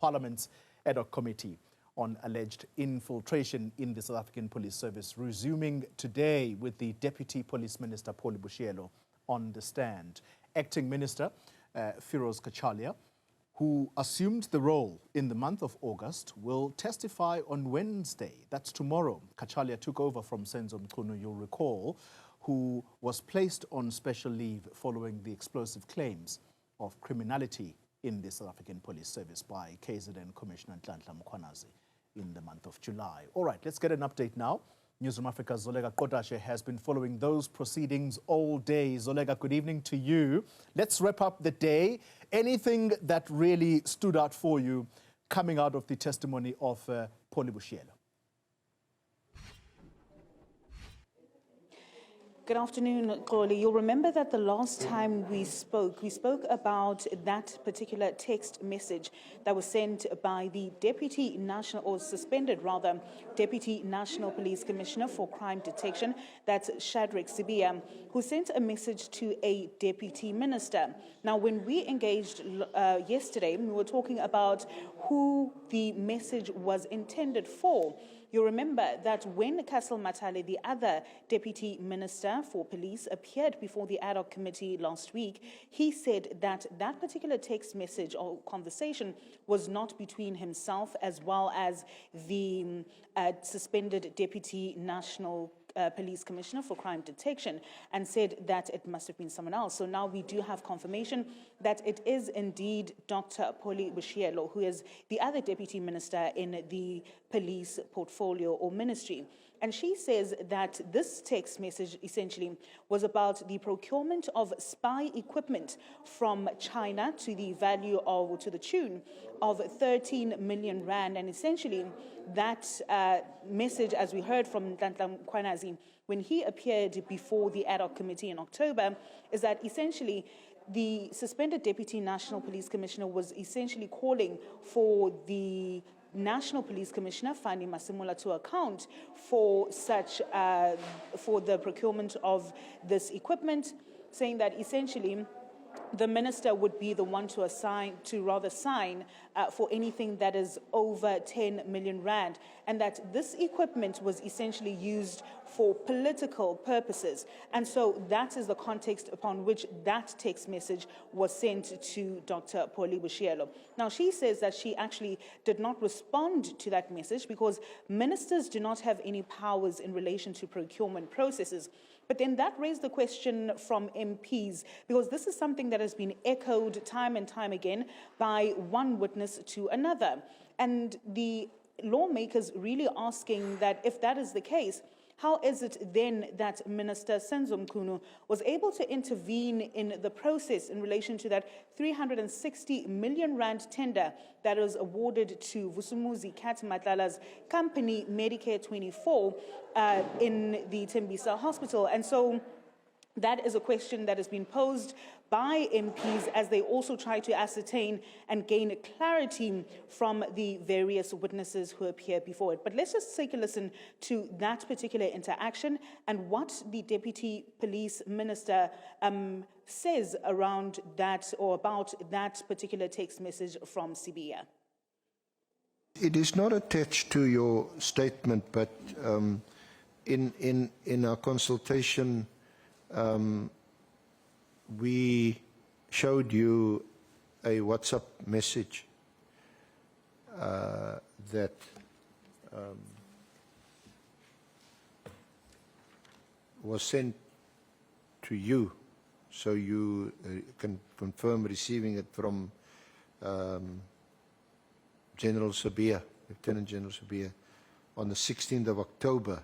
Parliament's ad hoc committee on alleged infiltration in the South African Police Service resuming today with the Deputy Police Minister Boshielo on the stand. Acting Minister Firoz Cachalia, who assumed the role in the month of August, will testify on Wednesday. That's tomorrow. Cachalia took over from Senzo Mchunu, you'll recall, who was placed on special leave following the explosive claims of criminality in the South African Police Service by KZN Commissioner Nhlanhla Mkhwanazi in the month of July. All right, let's get an update now. Newzroom Africa's Zoleka Qodashe has been following those proceedings all day. Zoleka, good evening to you. Let's wrap up the day. Anything that really stood out for you coming out of the testimony of Boshielo? Good afternoon, Xoli. You'll remember that the last time we spoke about that particular text message that was sent by the Deputy National, or suspended rather, Deputy National Police Commissioner for Crime Detection, that's Shadrack Sibiya, who sent a message to a Deputy Minister. Now, when we engaged yesterday, we were talking about who the message was intended for. You remember that when Castle Matale, the other Deputy Minister for Police, appeared before the ad hoc committee last week, he said that that particular text message or conversation was not between himself as well as the suspended Deputy National Police Commissioner for Crime Detection, and said that it must have been someone else. So now we do have confirmation that it is indeed Dr. Boshielo, who is the other Deputy Minister in the police portfolio or ministry. And she says that this text message essentially was about the procurement of spy equipment from China to the value of, or to the tune of 13 million rand. And essentially that message, as we heard from Nhlanhla Mkhwanazi when he appeared before the ad hoc committee in October, is that essentially the suspended Deputy National Police Commissioner was essentially calling for the National Police Commissioner, Fani Masimula, to account for such, for the procurement of this equipment, saying that essentially the minister would be the one to sign for anything that is over 10 million rand, and that this equipment was essentially used for political purposes. And so that is the context upon which that text message was sent to Dr. Boshielo. Now, she says that she actually did not respond to that message because ministers do not have any powers in relation to procurement processes. But then that raised the question from MPs, because this is something that has been echoed time and time again by one witness to another. And the lawmakers really asking that if that is the case, how is it then that Minister Senzo Mchunu was able to intervene in the process in relation to that 360 million rand tender that was awarded to Vusumuzi Kat Matlala's company, Medicare 24, in the Tembisa Hospital? And so that is a question that has been posed by MPs as they also try to ascertain and gain clarity from the various witnesses who appear before it. But let's just take a listen to that particular interaction and what the Deputy Police Minister says around that, or about that particular text message from Sibiya. It is not attached to your statement, but in our consultation, we showed you a WhatsApp message that was sent to you, so you can confirm receiving it from General Sibiya, Lieutenant General Sibiya, on the 16th of October.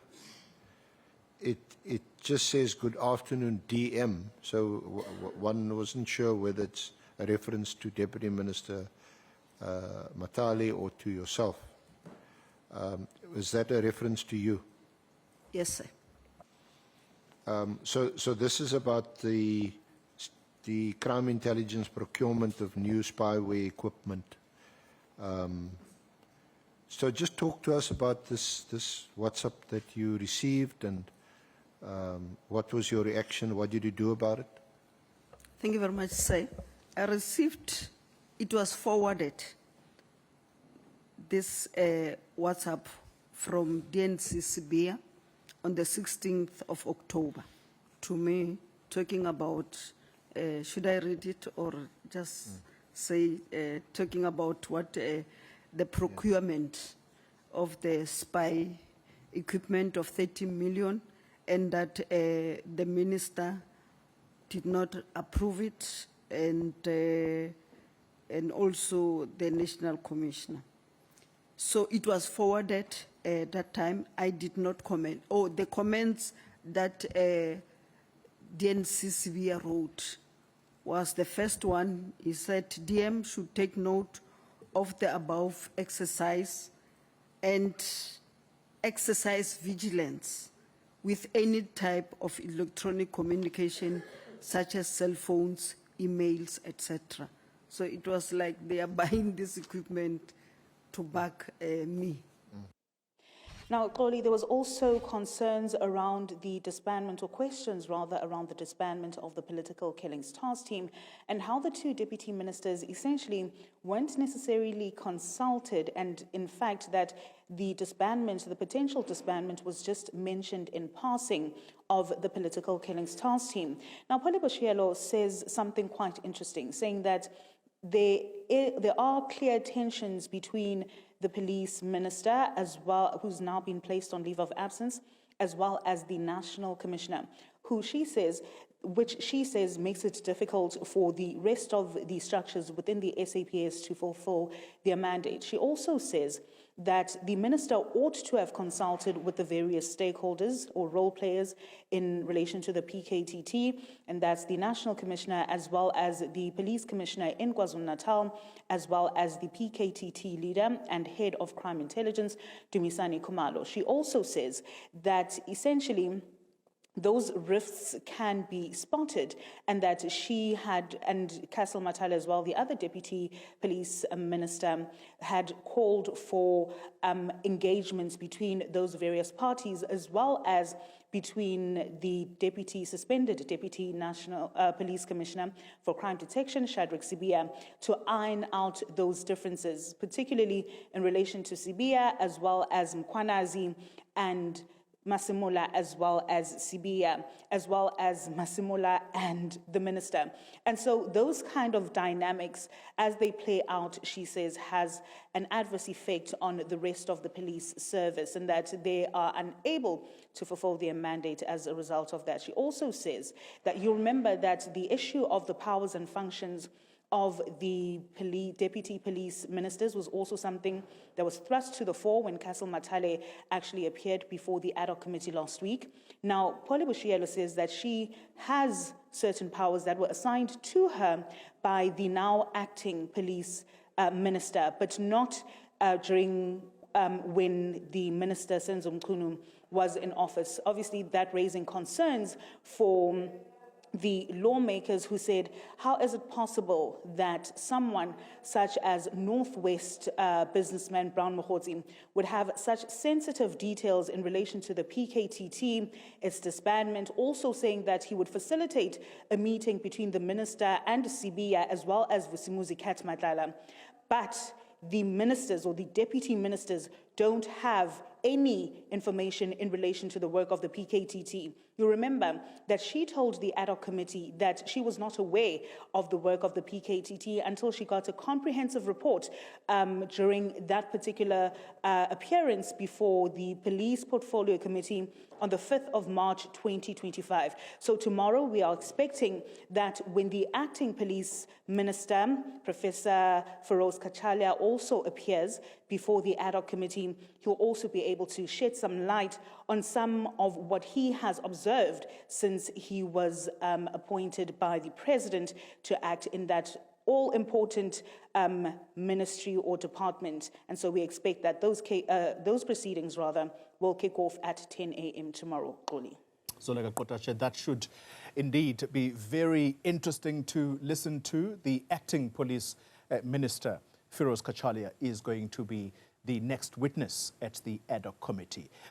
It just says, "Good afternoon, DM." So one wasn't sure whether it's a reference to Deputy Minister Matale or to yourself. Is that a reference to you? Yes, sir. So this is about the crime intelligence procurement of new spyware equipment. So just talk to us about this WhatsApp that you received, and what was your reaction? What did you do about it? Thank you very much, sir. I received, it was forwarded this WhatsApp from DNC Sibia on the 16th of October to me, talking about, should I read it or just say, talking about what the procurement of the spy equipment of 30 million, and that the minister did not approve it, and also the national commissioner. So it was forwarded at that time. I did not comment. Oh, the comments that DNC wrote was the first one. He said DM should take note of the above exercise and exercise vigilance with any type of electronic communication such as cell phones, emails, etc. So it was like they are buying this equipment to back me. Now, Xoli, there was also concerns around the disbandment, or questions rather, around the disbandment of the political killings task team and how the two deputy ministers essentially weren't necessarily consulted, and in fact that the disbandment, the potential disbandment, was just mentioned in passing of the political killings task team. Now, Boshielo says something quite interesting, saying that there are clear tensions between the police minister, as well, who's now been placed on leave of absence, as well as the national commissioner, which she says makes it difficult for the rest of the structures within the SAPS to fulfill their mandate. She also says that the minister ought to have consulted with the various stakeholders or role players in relation to the PKTT, and that's the National Commissioner as well as the Police Commissioner in KwaZulu-Natal, as well as the PKTT leader and head of crime intelligence, Dumisani Khumalo. She also says that essentially those rifts can be spotted, and that she had, and Castle Matale as well, the other deputy police minister, had called for engagements between those various parties, as well as between the suspended deputy national police commissioner for crime detection, Shadrack Sibia, to iron out those differences, particularly in relation to Sibia, as well as Mkhwanazi and Masemola, as well as Sibia, as well as Masemola and the minister. And so those kind of dynamics, as they play out, she says, has an adverse effect on the rest of the police service, and that they are unable to fulfill their mandate as a result of that. She also says that you remember that the issue of the powers and functions of the deputy police ministers was also something that was thrust to the fore when Castle Matale actually appeared before the ad hoc committee last week. Now, Boshielo says that she has certain powers that were assigned to her by the now acting police minister, but not during when the minister, Senzo Mchunu, was in office. Obviously, that raising concerns for the lawmakers, who said, how is it possible that someone such as Northwest businessman Brown Mokgotsi would have such sensitive details in relation to the PKTT, its disbandment, also saying that he would facilitate a meeting between the minister and Sibia, as well as Vusimuzi Katmadlala. But the ministers or the deputy ministers don't have any information in relation to the work of the PKTT. You remember that she told the ad hoc committee that she was not aware of the work of the PKTT until she got a comprehensive report during that particular appearance before the Police Portfolio Committee on the 5th of March 2025. So tomorrow we are expecting that when the acting police minister, Professor Firoz Cachalia, also appears before the ad hoc committee, he'll also be able to shed some light on some of what he has observed since he was appointed by the president to act in that all-important ministry or department. And so we expect that those proceedings, will kick off at 10 a.m. tomorrow, Xoli. Zoleka Qodashe, that should indeed be very interesting to listen to. The acting police minister, Firoz Cachalia, is going to be the next witness at the ad hoc committee.